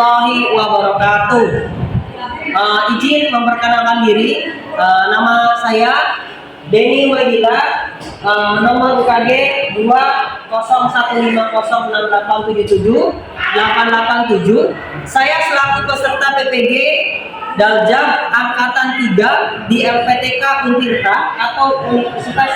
warahmatullahi wabarakatuh. Izin memperkenalkan diri. Nama saya Denny Wahida, nomor UKG 201506877. Saya selaku peserta PPG Daljab Angkatan 3 di LPTK Untirta atau Universitas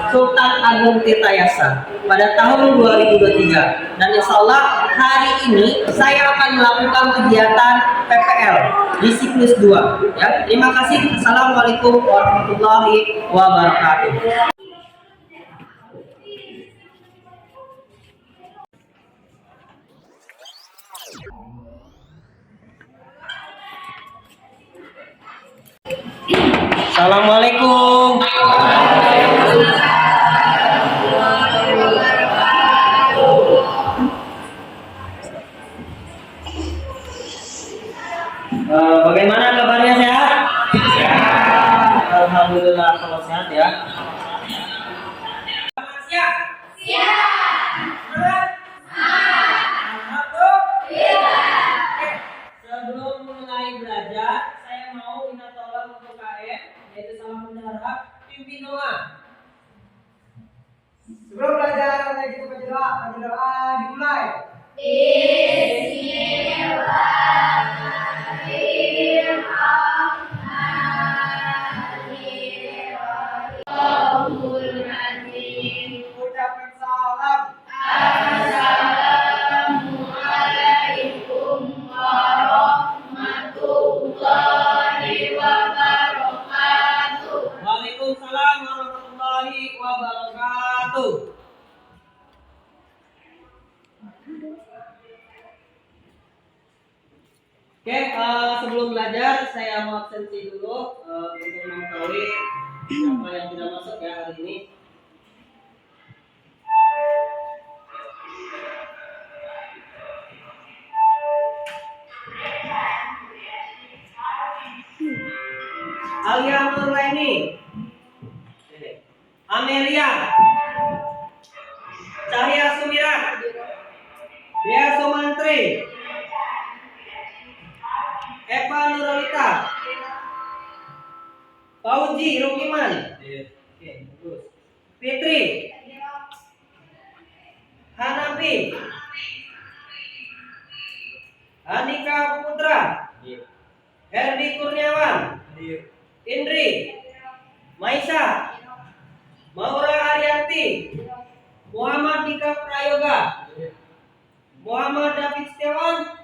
Sultan Agung Tirtayasa pada tahun 2023. Dan insya Allah hari ini saya akan melakukan kegiatan PPL di siklus 2. Ya, terima kasih. Assalamualaikum warahmatullahi wabarakatuh. Assalamualaikum. Bagaimana kabarnya, sehat? Sehat. Alhamdulillah kalau sehat ya. Siap? Siap. Sebelum mulai belajar, saya mau minta tolong untuk KM, yaitu salam mendarat, pimpin doa. Sebelum belajar, kita berdoa dimulai. Ucapkan salam. Assalamualaikum warahmatullahi wabarakatuh. Waalaikumsalam warahmatullahi wabarakatuh. Oke, sebelum belajar saya mau absensi dulu untuk mengetahui siapa yang tidak masuk ya hari ini. Alia Nurlaini, Amelia, Cahya Sumirat, Dea Sumantri, Eva Nuralita, Fauji Rukiman, Fitri, Hanafi, Andika Putra, Herdi Kurniawan, Indri, Maisa, Maura Arianti, Muhammad Dika Prayoga, Muhammad David Setiawan,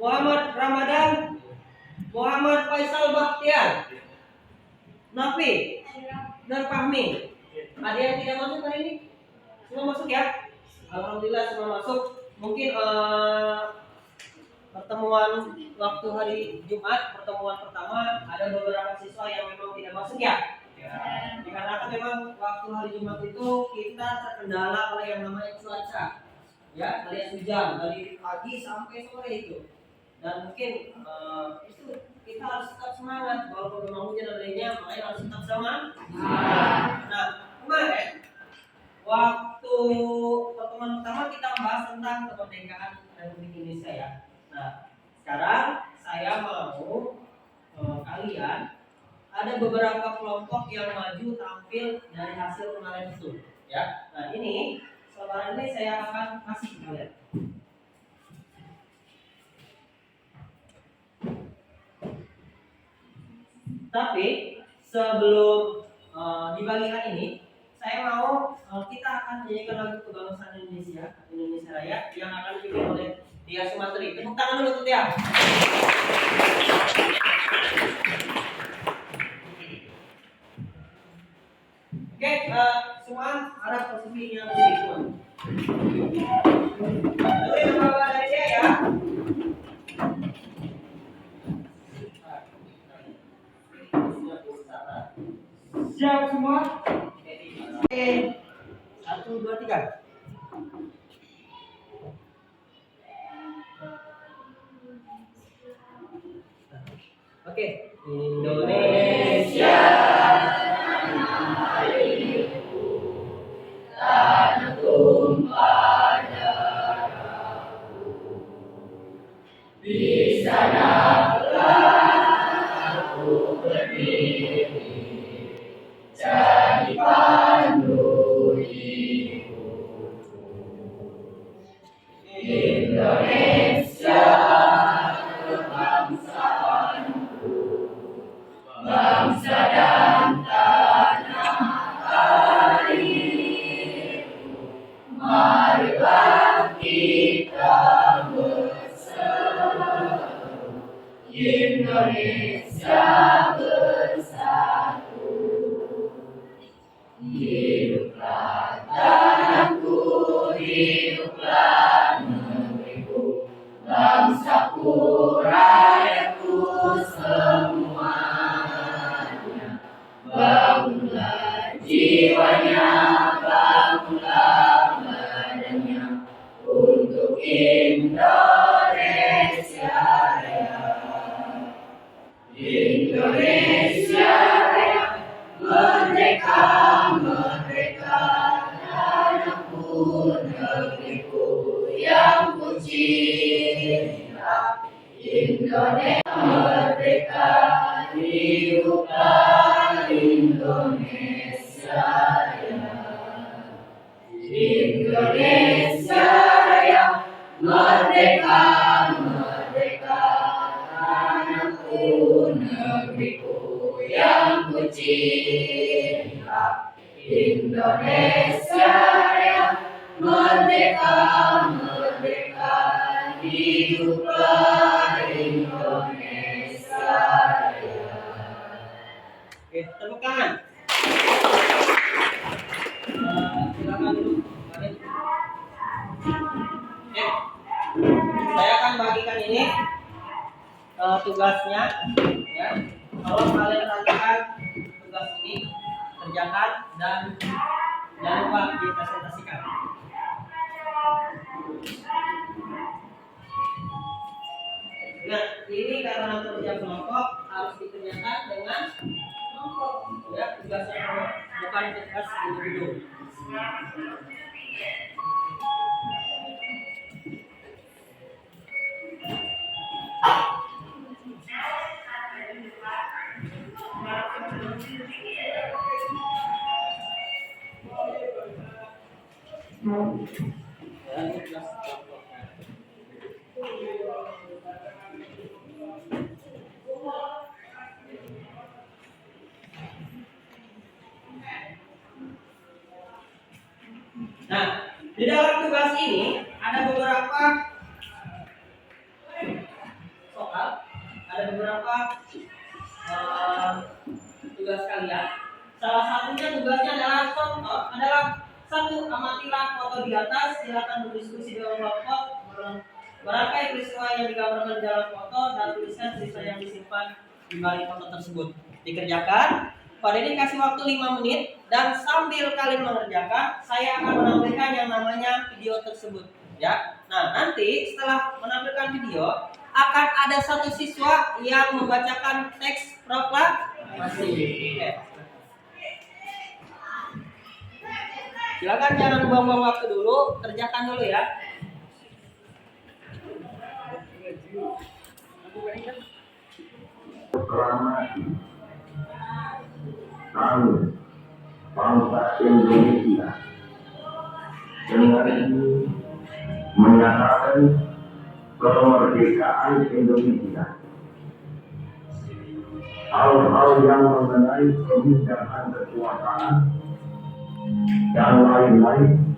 Muhammad Ramadan, Muhammad Faisal Bakhtiar, Nafi, dan Fahmi. Ada yang tidak masuk hari ini? Semua masuk ya? Alhamdulillah semua masuk. Mungkin pertemuan waktu hari Jumat, pertemuan pertama, ada beberapa siswa yang memang tidak masuk ya? Dikarenakan memang waktu hari Jumat itu kita terkendala oleh yang namanya cuaca, ya, alias hujan dari pagi sampai sore itu. Dan mungkin itu kita harus tetap semangat walaupun memang hujan adanya, makanya harus tetap semangat. Nah, kemarin waktu pertemuan pertama kita membahas tentang kemerdekaan Republik Indonesia ya. Nah, sekarang saya mau kalian ada beberapa kelompok yang maju tampil dari hasil kemarin itu, ya. Nah ini selebaran ini saya akan kasih ke kalian. Tapi sebelum dibagikan ini, saya mau kita akan menyanyikan lagu kebangsaan Indonesia Raya yang akan dipimpin oleh Dea Sumantri. Tepuk tangan dulu untuk Dea. Oke, semua harap posisi yang berdiri semua. Dengerin apa dari Dea ya. Siap semua? Oke, 1, 2, 3. Oke, Indonesia. jadi pandu hidup. Indonesia kebangsaanku, bangsa dan tanah airku. Marilah kita bersatu, Indonesia bersatu. Hiduplah tanahku, hiduplah negeriku, bangsaku, rakyatku semuanya. Bangunlah jiwanya, bangunlah badannya untuk Indonesia Raya. Indonesia Raya, merdeka, merdeka, tanahku, negeriku yang ku cinta. Indonesia merdeka, hiduplah Indonesia Raya. Indonesia Raya, merdeka, merdeka, tanahku, negeriku yang ku cinta. Indonesia Raya, merdeka, merdeka, hiduplah Indonesia Raya. Oke, tepuk tangan. Silakan dulu. Mari. Oke. Saya akan bagikan ini tugasnya, ya. Kalau kalian lakukan tugas ini, kerjakan dan jangan lupa dipresentasikan. Nah, ini karena kerja kelompok harus dikerjakan dengan kelompok, ya, tugasnya bukan tugas individu. Ya, ini tugas kelompoknya. Nah, di dalam tugas ini ada beberapa soal, ada beberapa tugas kalian. Salah satunya tugasnya adalah contoh, adalah satu, amatilah foto di atas, silakan berdiskusi dengan kelompok, merangkai peristiwa yang digambarkan di dalam foto dan tuliskan cerita yang disimpan di balik foto tersebut. Dikerjakan. Pada ini kasih waktu 5 menit dan sambil kalian mengerjakan, saya akan menampilkan yang namanya video tersebut, ya. Nah, nanti setelah menampilkan video akan ada satu siswa yang membacakan teks proklamasi. Silakan jangan buang-buang waktu dulu, kerjakan dulu ya. Kami bangsa Indonesia dengan ini menyatakan kemerdekaan Indonesia. Hal-hal yang mengenai kebijakan kekuasaan dan lain-lain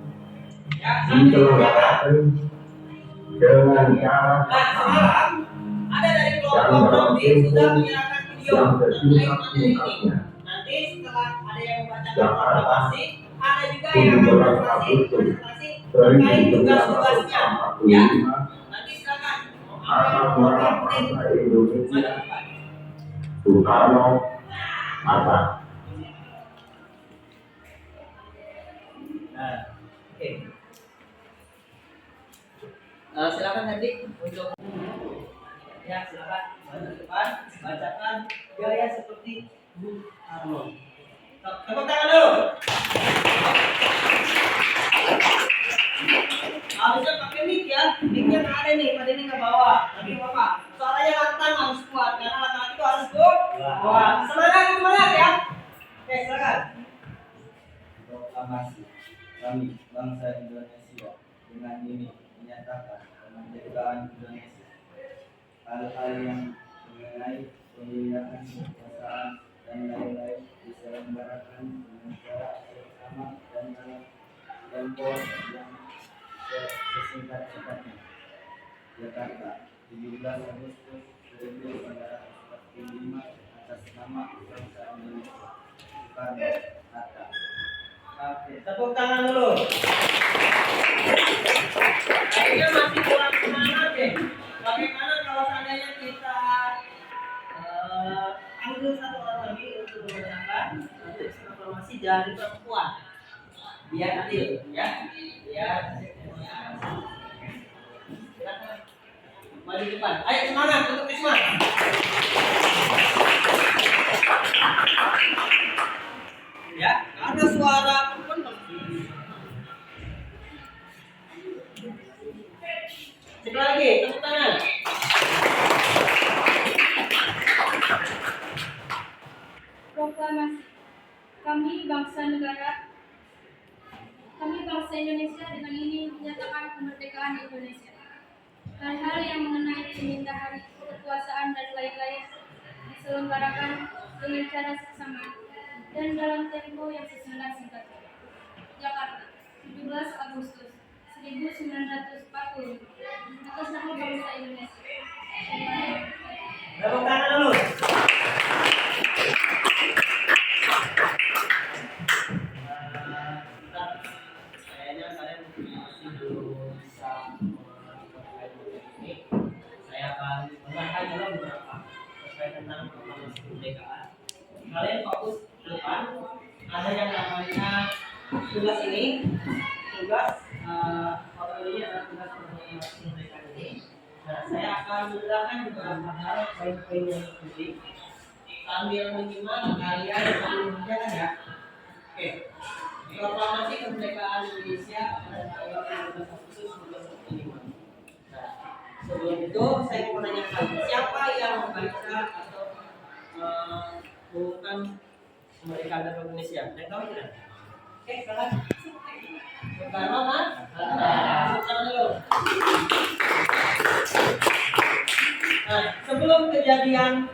diselenggarakan dengan cara Nah, semalam ada dari kelompok Robi sudah menyerahkan video yang mengenai materi ini. sesingkat-singkatnya. Nanti setelah ada yang membacakan Jakarta, proklamasi, ada juga yang akan 17 presentasi terkait tugas-tugasnya. Ya, nanti silakan. atas nama bangsa Indonesia, Soekarno Hatta. Nah, oke. Silakan Herdi untuk ya, silakan maju ke depan, bacakan gaya seperti Bung Karno. Tepuk tangan dulu. Harusnya pakai mic ya, mic-nya nggak ada nih, pada ini nggak bawa. Tapi bapak, suaranya lantang harus kuat karena lantang itu harus kuat. Semangat. kami, bangsa Indonesia, dengan ini menyatakan kemerdekaan Indonesia. Hal-hal yang mengenai pemilihan kekuasaan dan lain-lain diselenggarakan dengan cara bersama dan dalam tempo yang sesingkat-singkatnya. Jakarta, 17 Agustus 1945, atas nama bangsa Indonesia. Soekarno Hatta. Oke, tepuk tangan dulu. Kayaknya masih kurang semangat deh. Bagaimana kalau seandainya kita ambil satu orang lagi untuk membacakan informasi dari perempuan, biar adil, ya. Biar silakan maju depan. Ayo semangat untuk Isma. Ya, ada suara perempuan. Sekali lagi, tepuk tangan. Proklamasi. Kami bangsa Indonesia dengan ini menyatakan kemerdekaan Indonesia. Hal-hal yang mengenai pemindahan hari kekuasaan dan lain-lain diselenggarakan dengan cara seksama dan dalam tempo yang sesingkat-singkatnya. Jakarta, 17 Agustus 1940, atas nama bangsa Indonesia. Tepuk tangan dulu. Kayaknya kalian masih belum bisa mengerti ini. Saya akan menerangkan dulu beberapa terkait tentang proklamasi kemerdekaan. Kalian fokus ke depan. Ada yang namanya tugas ini. Tugas ini adalah tugas proklamasi kemerdekaan ini. Nah, saya akan menerangkan beberapa hal poin-poin yang penting sambil menyimak kalian mengerjakan ya. Oke. Proklamasi kemerdekaan Indonesia pada tanggal 15 Agustus 1945. Nah, sebelum itu saya mau menanyakan siapa yang membaca atau mengumumkan kemerdekaan Republik Indonesia? Yang tahu tidak? Oke, silakan. Soekarno kan? Soekarno dulu. Nah, sebelum kejadian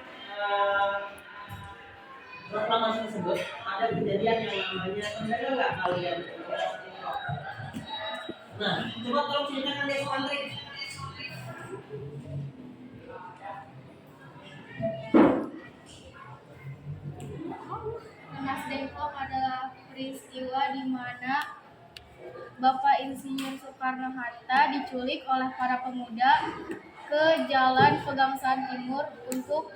proklamasi tersebut, ada kejadian yang namanya ada nggak kalian? Nah, coba tolong ceritakan deh Pak Andri. Mas Depok adalah peristiwa di mana Bapak Insinyur Soekarno-Hatta diculik oleh para pemuda ke Jalan Pegangsaan Timur untuk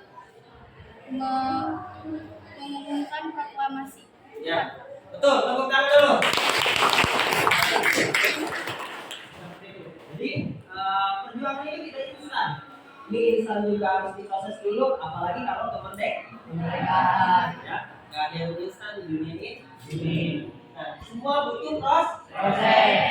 mengumumkan proklamasi. Ya, betul. Tepuk tangan dulu. Jadi perjuangan ini tidak instan. Ini instan juga harus diproses dulu, apalagi kalau kemerdekaan. Ya, nggak ada yang instan di dunia ini. Nah, semua butuh proses.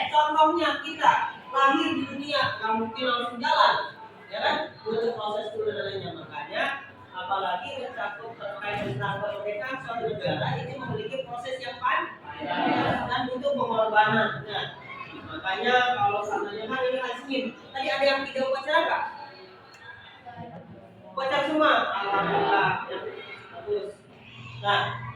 Contohnya kita lahir di dunia, nggak mungkin langsung jalan, ya kan? Butuh proses dulu dan lainnya. Makanya apalagi mencakup terkait tentang kemerdekaan suatu negara ini memiliki proses yang panjang dan butuh pengorbanan. Nah, makanya kalau seandainya kan ini Senin, tadi ada yang video upacara nggak? Upacara semua, alhamdulillah. Ya, bagus. Nah,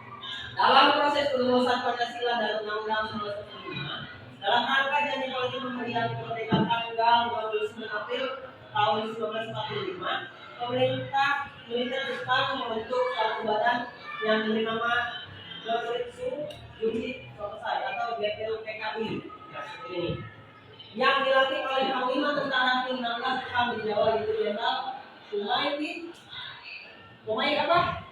dalam proses perumusan Pancasila dan Undang-Undang 1945, dalam rangka janji politik pemberian kemerdekaan tanggal 29 April tahun 1945, pemerintah militer Jepang membentuk suatu badan yang diberi nama Yoshitsu Unit Sosai atau BPUPKI. Nah, seperti ini. Yang dilatih oleh Panglima Tentara Tim-16 Jepang di Jawa yaitu Jenderal Sumai apa?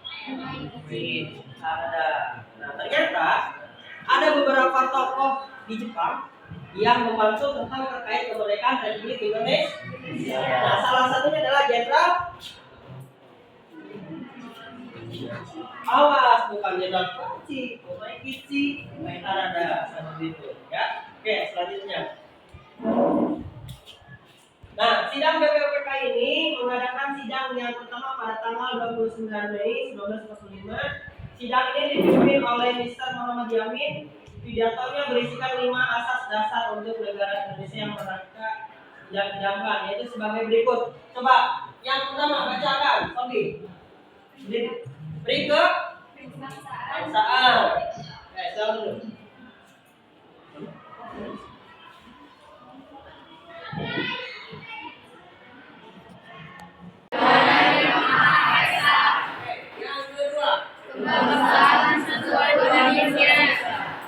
Ada. Nah, ternyata ada beberapa tokoh di Jepang yang membantu tentang terkait kemerdekaan Republik Indonesia. Nah, salah satunya adalah Jenderal awas, bukan Jenderal Kichi, Sumai Kichi, ada seperti itu, ya. Oke, selanjutnya. Nah, sidang BPUPK ini mengadakan sidang yang pertama pada tanggal 29 Mei 1945. Sidang ini dipimpin oleh Mr. Muhammad Yamin Pidatonya berisikan 5 asas dasar untuk negara Indonesia yang mereka idam-idamkan, yaitu sebagai berikut. Coba yang pertama bacakan, Sobi. Beri ke bangsaan. Jawab dulu. Yang kedua. Kebangsaan sesuai Indonesia.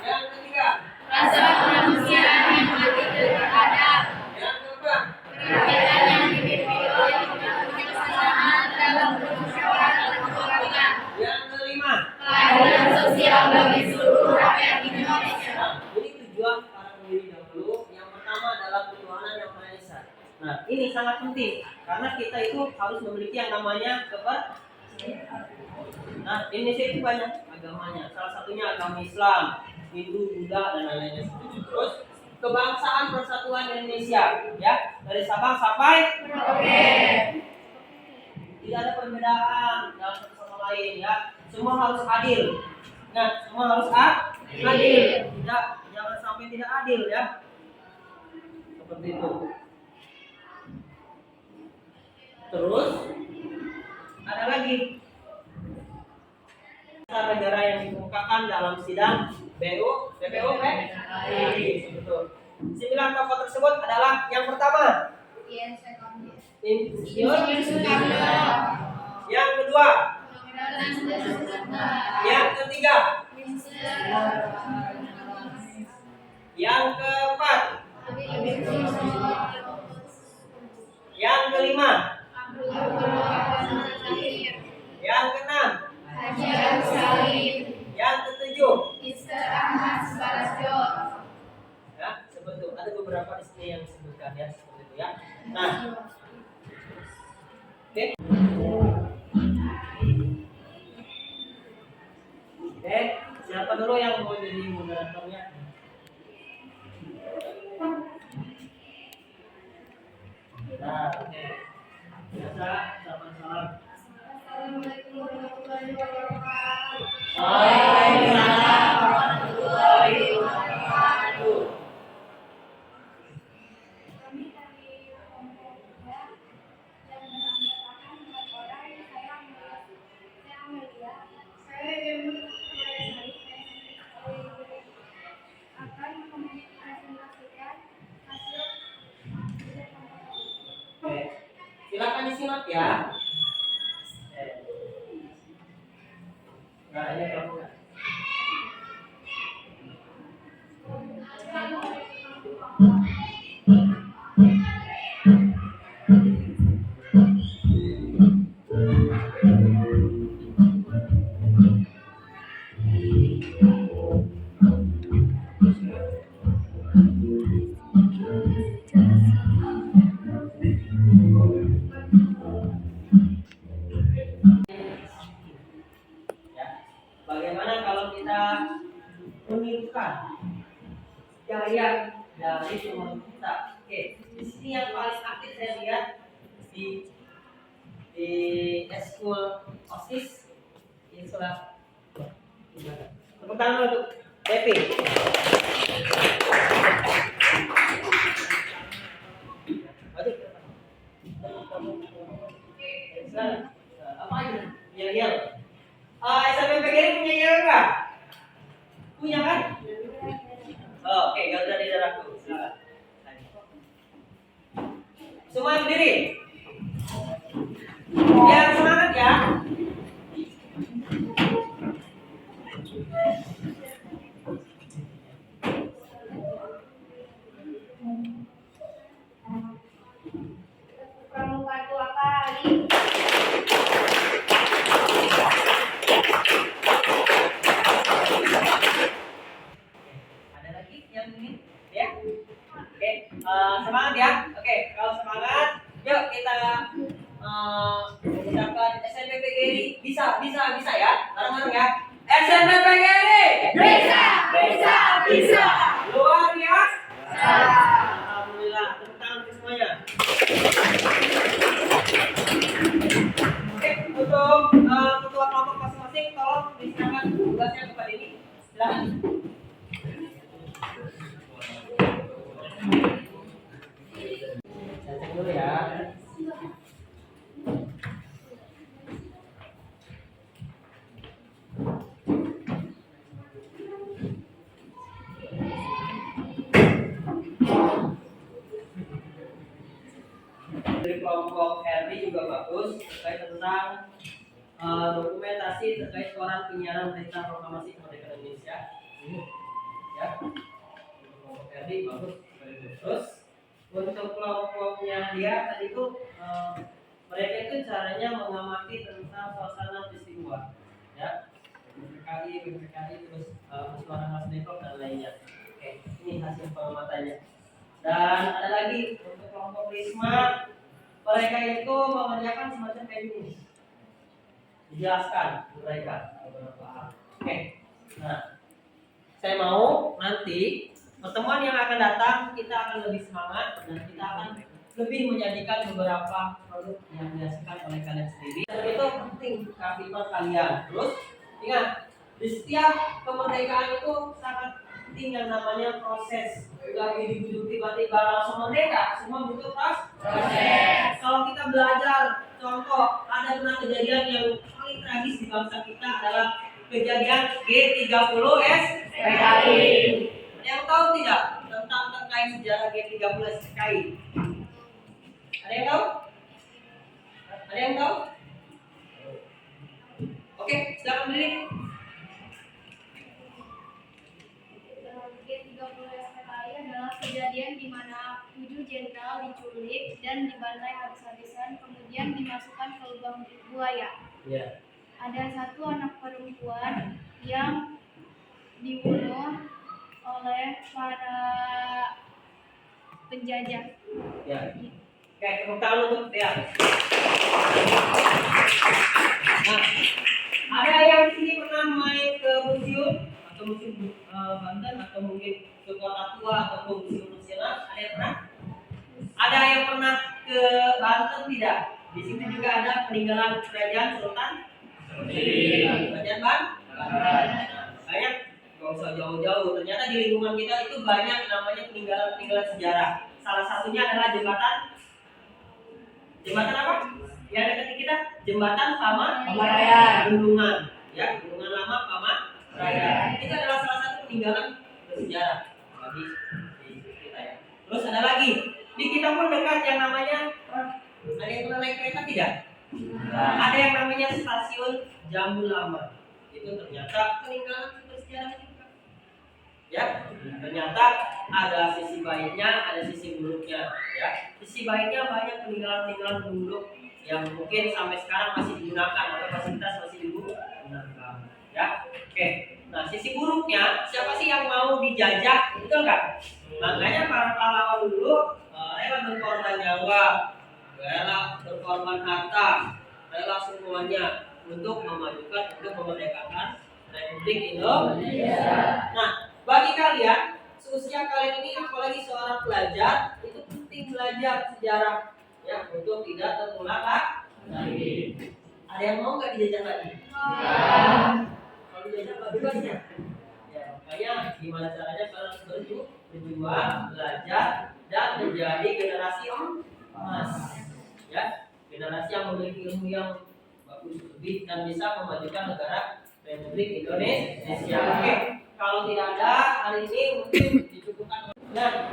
Yang ketiga. Rasa kemanusiaan yang lebih beradab. Yang keempat. Kerakyatan yang dipimpin oleh kebersamaan dalam bermusyawarah mufakat. Yang kelima. Keadilan sosial bagi seluruh rakyat Indonesia. Nah, ini tujuan para pendiri dahulu. Yang pertama adalah ketuhanan yang Maha Esa. Nah, ini sangat penting karena kita itu harus memiliki yang namanya Nah, Indonesia itu banyak agamanya. Salah satunya agama Islam, Hindu, Buddha, dan lain-lainnya. Terus kebangsaan persatuan Indonesia, ya, dari Sabang sampai Merauke. Tidak ada perbedaan dalam satu sama lain, ya. Semua harus adil. Nah, semua harus adil. Tidak, jangan sampai tidak adil, ya. Seperti itu. Terus ada lagi negara yang dikemukakan dalam sidang BPU. Betul. 9 tokoh tersebut adalah yang pertama Insinyur Soekarno, yang kedua, yang ketiga, yang keempat, yang kelima, yang keenam, yang ketujuh. Ya, seperti itu. Ada beberapa di sini yang disebutkan, ya, seperti itu, ya. Nah, oke. Oke, siapa dulu yang mau jadi moderatornya? Nah, oke. Biasa, salam. Assalamualaikum warahmatullahi wabarakatuh. Waalaikumsalam warahmatullahi wabarakatuh. Kami dari kelompok muda yang beranggotakan 4 orang. Saya Amelia. Saya Dewi akan mempresentasikan hasil Oke. Silakan disimak, ya. Nah, ini kamu. Ya. Bagaimana kalau kita menirukan gaya dari teman kita? Oke, di sini yang paling aktif saya lihat di Eskul OSIS ini sudah. Tepuk tangan untuk Devi. Apa ini? Yel-yel. SMPGRI punya yel nggak? Punya kan? Oh, oke, Garuda di darahku. Silakan. Semua berdiri. Biar semangat, ya. pramuka 2 kali. Ada lagi yang ini? Ya? Oke, semangat ya. Oke, kalau semangat, yuk kita ucapkan SMPGRI bisa ya. Bareng-bareng ya. SMPGRI bisa. Luar biasa. Alhamdulillah, tepuk tangan untuk semuanya. Oke, untuk ketua kelompok masing-masing tolong diserahkan tugasnya kepada ini. Silakan. sebagai suara penyiaran berita proklamasi kemerdekaan Indonesia. Ya. Kelompok RD bagus. Terus untuk kelompoknya dia tadi itu mereka itu caranya mengamati tentang suasana peristiwa, ya. PKI, terus suara khas Depok dan lainnya. Oke, ini hasil pengamatannya. Dan ada lagi untuk kelompok Risma, mereka itu mengerjakan semacam kayak gini. Dijelaskan mereka beberapa hal. Oke, nah saya mau nanti pertemuan yang akan datang kita akan lebih semangat dan kita akan lebih menjadikan beberapa produk yang dihasilkan oleh kalian sendiri. Dan itu penting keaktifan kalian. Terus ingat, di setiap kemerdekaan itu sangat penting yang namanya proses. Gak dibujuk tiba-tiba langsung merdeka, semua butuh proses. Kalau kita belajar, contoh ada pernah kejadian yang paling tragis di bangsa kita adalah kejadian G30S PKI. Yang tahu tidak tentang terkait sejarah G30S PKI? Ada yang tahu? Ada yang tahu? Oke, silakan berdiri. G30SPKI adalah kejadian di mana 7 jenderal diculik dan dibantai habis-habisan, kemudian dimasukkan ke lubang buaya. Ya. Ada satu anak perempuan yang dibunuh oleh para penjajah. Ya. Oke, tepuk tangan untuk ya. Nah, ada yang di sini pernah main ke museum atau museum Banten atau mungkin ke Kota Tua atau museum nasional? Ada yang pernah? Ada yang pernah ke Banten tidak? Di situ juga ada peninggalan kerajaan Sultan. Kerajaan Banten. Banyak. Gak usah jauh-jauh. Ternyata di lingkungan kita itu banyak namanya peninggalan sejarah. Salah satunya adalah jembatan apa? Yang dekat kita jembatan Pamaraya Bendungan, ya, Bendungan Lama Pamaraya. Itu adalah salah satu peninggalan bersejarah bagi kita ya. Terus ada lagi di kita pun dekat yang namanya ada yang pernah naik kereta tidak? Ada yang namanya stasiun Jambu Lama. Itu ternyata peninggalan bersejarah juga. Ya, ternyata ada sisi baiknya, ada sisi buruknya. Ya, sisi baiknya banyak peninggalan penduduk yang mungkin sampai sekarang masih digunakan atau fasilitas masih digunakan. Ya, oke. Nah, sisi buruknya, siapa sih yang mau dijajah? Betul nggak? Makanya para pahlawan dulu rela berkorban nyawa, rela berkorban harta, rela semuanya untuk memajukan, untuk memerdekakan Republik Indonesia. Nah, bagi kalian, seusia kalian ini apalagi seorang pelajar, itu penting belajar sejarah ya untuk tidak terulang lagi. Ada yang mau nggak dijajah lagi? Kalau dijajah nggak bebas ya. Ya, makanya gimana caranya kalian harus berjuang, belajar dan menjadi generasi emas. Ya, generasi yang memiliki ilmu yang bagus lebih dan bisa memajukan negara Republik Indonesia. Oke. Kalau tidak ada hari ini mungkin dicukupkan. Nah,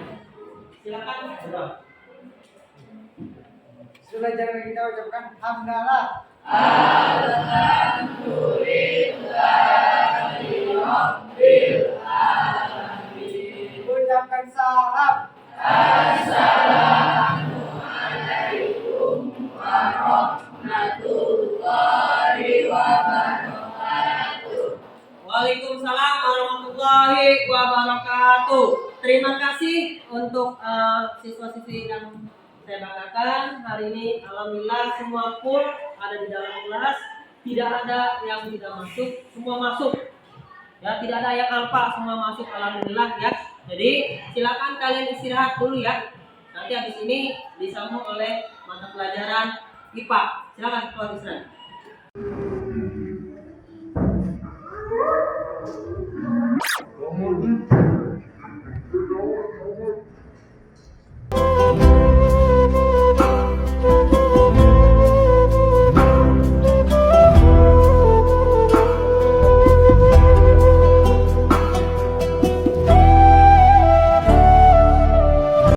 silakan bro. Sudah jangan kita ucapkan hamdalah. Ucapkan salam. Assalamualaikum warahmatullahi wabarakatuh. Waalaikumsalam warahmatullahi wabarakatuh. Terima kasih untuk siswa-siswi yang saya banggakan hari ini. Alhamdulillah semua full ada di dalam kelas, tidak ada yang tidak masuk, semua masuk. Ya, tidak ada yang alfa, semua masuk. Alhamdulillah ya. Jadi silakan kalian istirahat dulu ya. Nanti habis ini disambung oleh mata pelajaran IPA. Silakan keluar istirahat.